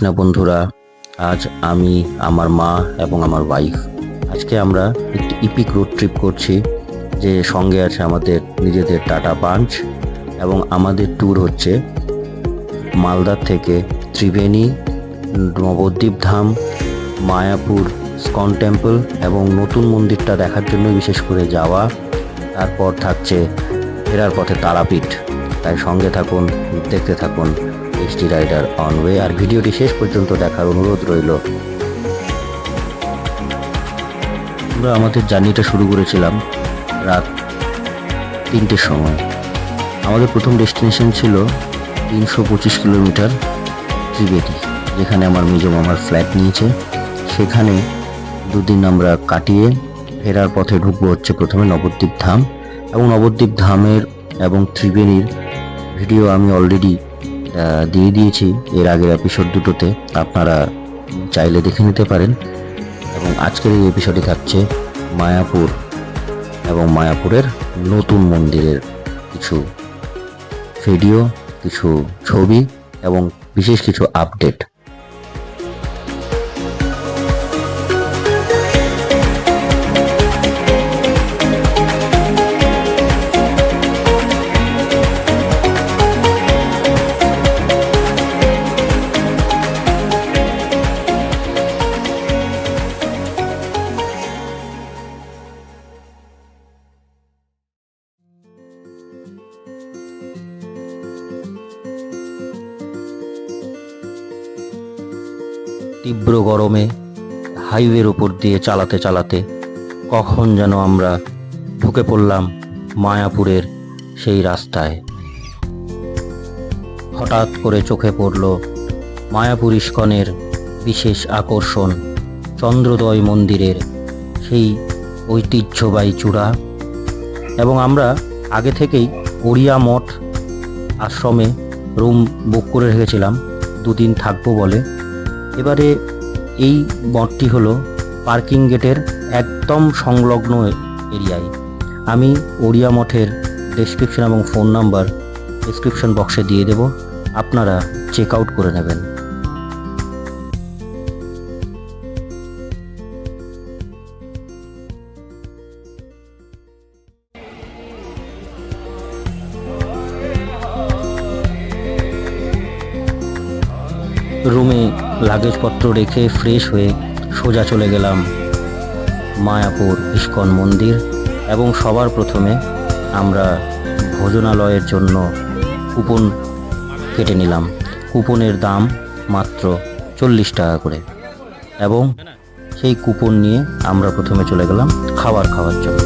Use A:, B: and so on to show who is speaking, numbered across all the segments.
A: কৃষ্ণ বন্ধুরা, আজ আমি, আমার মা এবং আমার ওয়াইফ আজকে আমরা একটি ইপিক রোড ট্রিপ করছি। যে সঙ্গে আছে আমাদের নিজেদের টাটা পাঞ্চ এবং আমাদের ট্যুর হচ্ছে মালদার থেকে ত্রিবেণী, নবদ্বীপ ধাম, মায়াপুর স্কন টেম্পল এবং নতুন মন্দিরটা দেখার জন্য বিশেষ করে যাওয়া। তারপর থাকছে ফেরার পথে তারাপীঠ। তাই সঙ্গে থাকুন, দেখতে থাকুন এইচডি রাইডার অন ওয়ে, আর ভিডিওটি শেষ পর্যন্ত দেখার অনুরোধ রইল। আমরা আমাদের জার্নিটা শুরু করেছিলাম রাত 3টের সময়। আমাদের প্রথম ডেস্টিনেশন ছিল 325 কিলোমিটার ত্রিবেণী, যেখানে আমার মেজ মামার ফ্ল্যাট নিয়েছে। সেখানে দুদিন আমরা কাটিয়ে ফেরার পথে ঢুকবো হচ্ছে প্রথমে নবদ্বীপ ধাম, এবং নবদ্বীপ ধামের এবং ত্রিবেণীর ভিডিও আমি অলরেডি দিয়ে দিয়েছি এর আগের এপিসোড দুটোতে, আপনারা চাইলে দেখে নিতে পারেন। এবং আজকের এই এপিসোডে থাকছে মায়াপুর এবং মায়াপুরের নতুন মন্দিরের কিছু ভিডিও, কিছু ছবি এবং বিশেষ কিছু আপডেট। তীব্র গরমে হাইওয়ের উপর দিয়ে চালাতে চালাতে কখন যেন আমরা ঢুকে পড়লাম মায়াপুরের সেই রাস্তায়। হঠাৎ করে চোখে পড়ল মায়াপুর ইস্কনের বিশেষ আকর্ষণ চন্দ্রোদয় মন্দিরের সেই ঐতিহ্যবাহী চূড়া। এবং আমরা আগে থেকেই ওড়িয়া মঠ আশ্রমে রুম বুক করে রেখেছিলাম, দুদিন থাকবো বলে। এবারে এই মঠটি হলো পার্কিং গেটের একদম সংলগ্ন এরিয়ায়। আমি ওড়িয়া মঠের ডেসক্রিপশন এবং ফোন নাম্বার ডেসক্রিপশন বক্সে দিয়ে দেব, আপনারা চেক আউট করে নেবেন। রুমে লাগেজপত্র রেখে ফ্রেশ হয়ে সোজা চলে গেলাম মায়াপুর ইস্কন মন্দির। এবং সবার প্রথমে আমরা ভোজনালয়ের জন্য কুপন কেটে নিলাম। কুপনের দাম মাত্র 40 টাকা করে, এবং সেই কুপন নিয়ে আমরা প্রথমে চলে গেলাম খাবার খাওয়ার জন্য।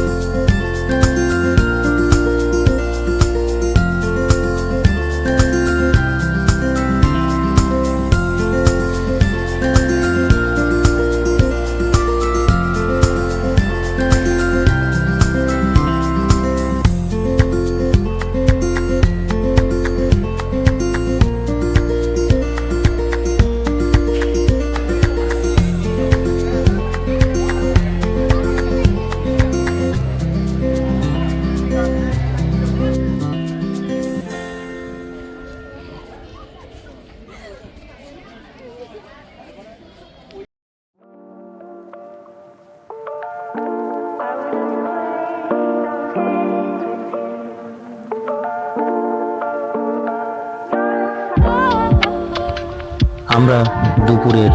A: আমরা দুপুরের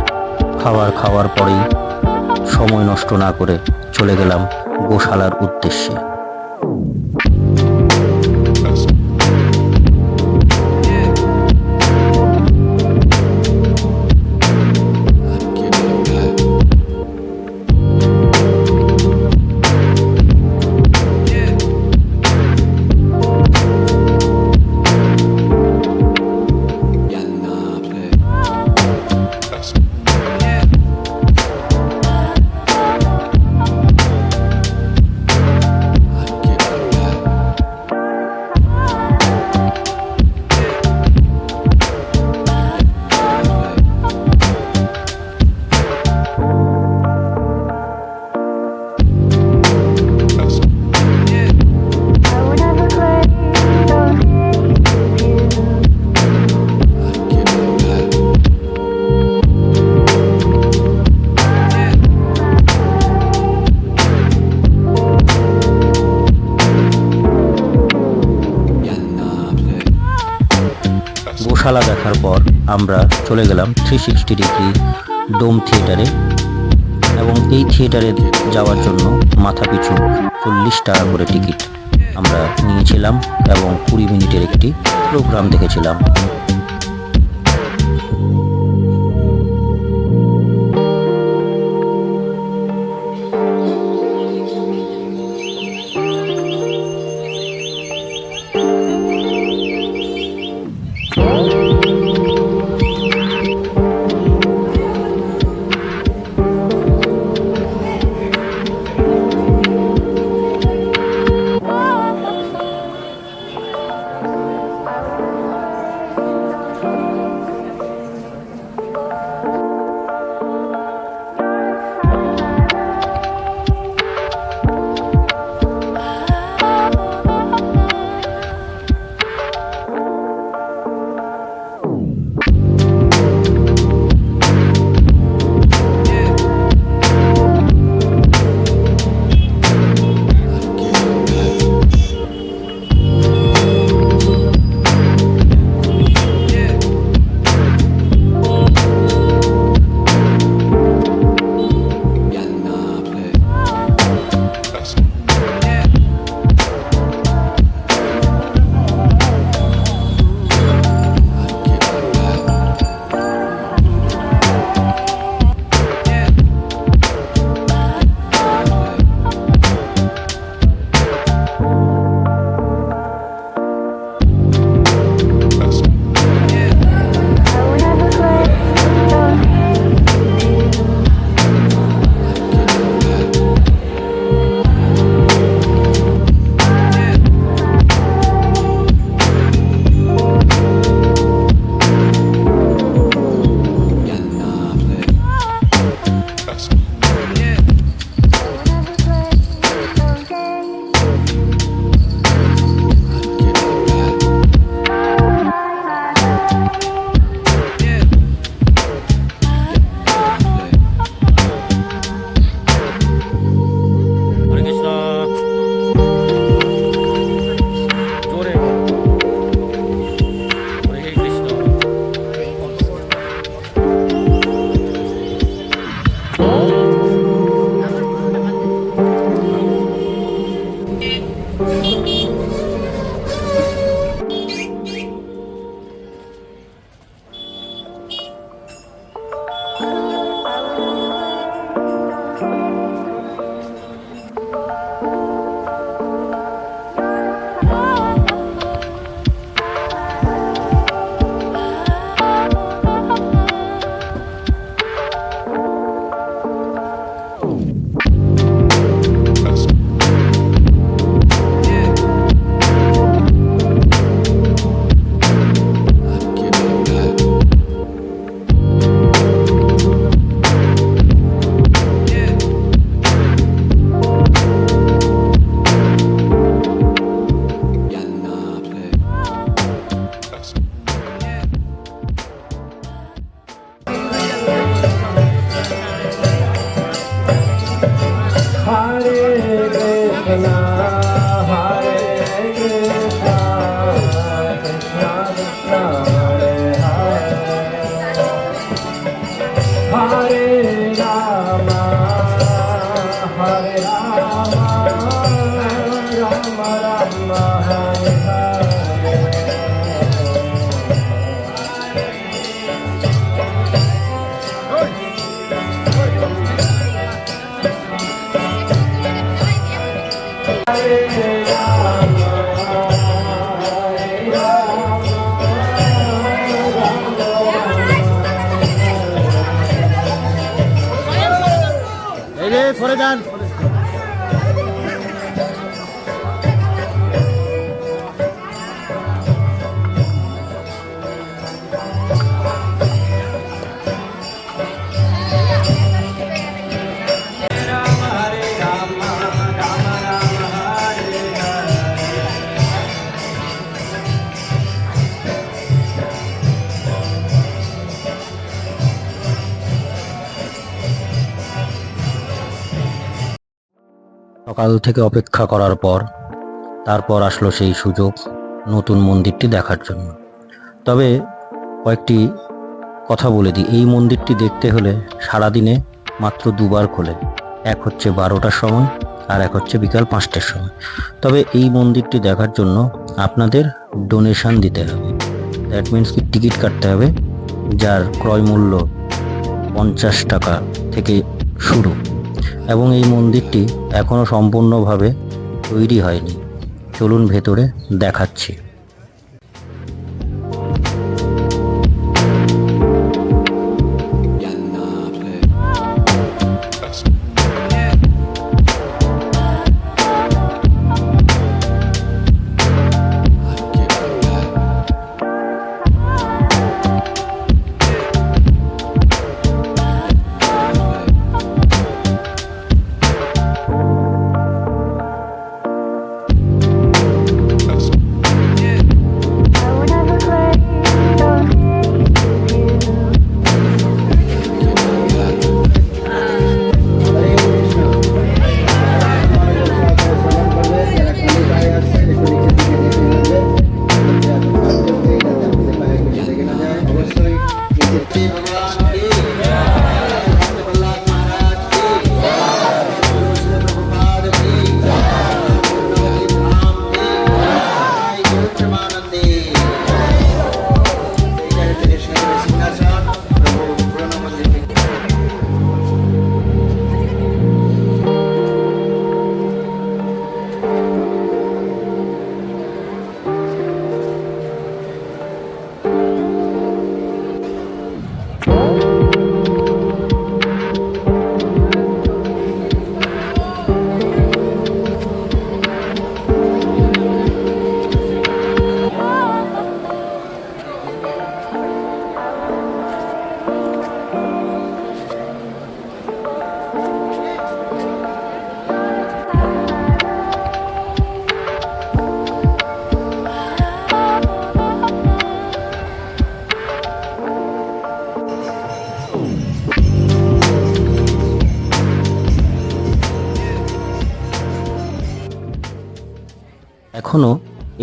A: খাওয়ার পরেই সময় নষ্ট না করে চলে গেলাম গোশালার উদ্দেশ্যে। গোশালা দেখার পর আমরা চলে গেলাম 360 ডিগ্রি ডোম থিয়েটারে, এবং এই থিয়েটারে যাওয়ার জন্য মাথাপিছু 40 টাকা করে টিকিট আমরা নিয়েছিলাম এবং 20 মিনিটের একটি প্রোগ্রাম দেখেছিলাম।
B: সরে যান।
A: সকাল থেকে অপেক্ষা করার পর তারপর আসলো সেই সুযোগ নতুন মন্দিরটি দেখার জন্য। তবে কয়েকটি কথা বলে দিই। এই মন্দিরটি দেখতে হলে সারাদিনে মাত্র দুবার খোলে, এক হচ্ছে 12টার সময় আর এক হচ্ছে বিকাল 5টার সময়। তবে এই মন্দিরটি দেখার জন্য আপনাদের ডোনেশন দিতে হবে, দ্যাট মিন্স কি টিকিট কাটতে হবে, যার ক্রয় মূল্য 50 টাকা থেকে শুরু। এবং এই মন্দিরটি এখনও সম্পূর্ণভাবে তৈরি হয়নি। চলুন ভেতরে দেখাচ্ছি। এখনও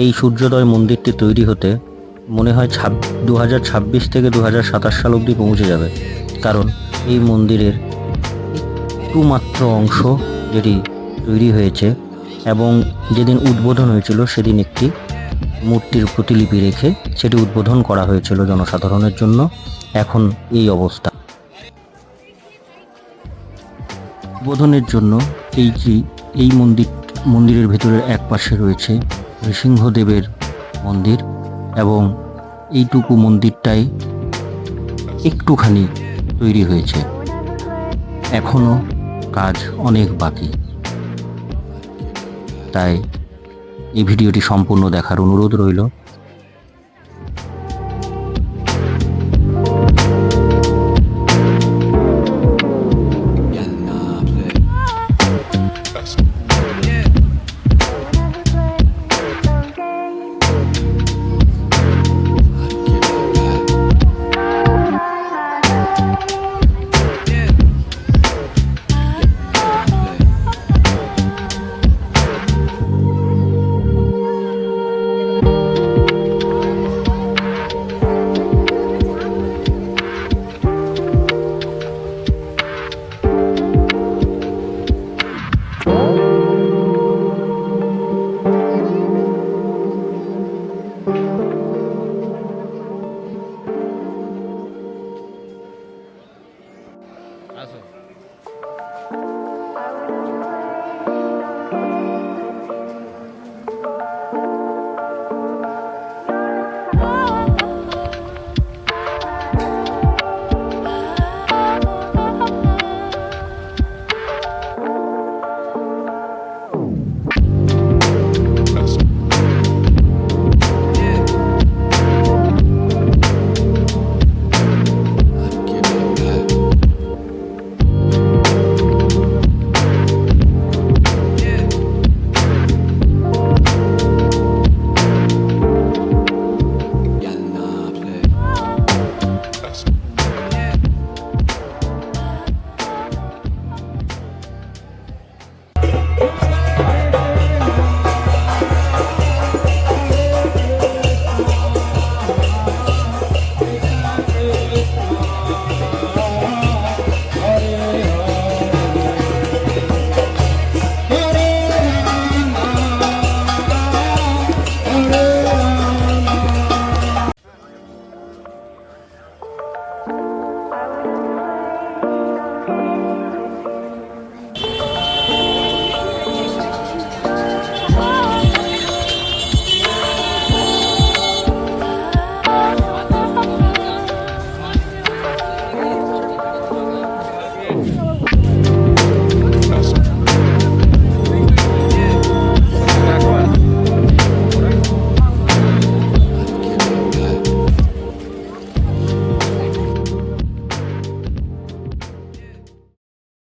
A: এই সূর্যোদয় মন্দিরটি তৈরি হতে মনে হয় 2026 থেকে 2027 সাল অবধি পৌঁছে যাবে, কারণ এই মন্দিরের একটু মাত্র অংশ যেটি তৈরি হয়েছে এবং যেদিন উদ্বোধন হয়েছিল সেদিন একটি মূর্তির প্রতিলিপি রেখে সেটি উদ্বোধন করা হয়েছিল জনসাধারণের জন্য। এখন এই অবস্থা। উদ্বোধনের জন্য এই মন্দিরের ভেতরের এক পাশে রয়েছে নৃসিংহদেবের মন্দির এবং এইটুকু মন্দিরটাই একটুখানি তৈরি হয়েছে, এখনো কাজ অনেক বাকি। তাই এই ভিডিওটি সম্পূর্ণ দেখার অনুরোধ রইল।
B: আসো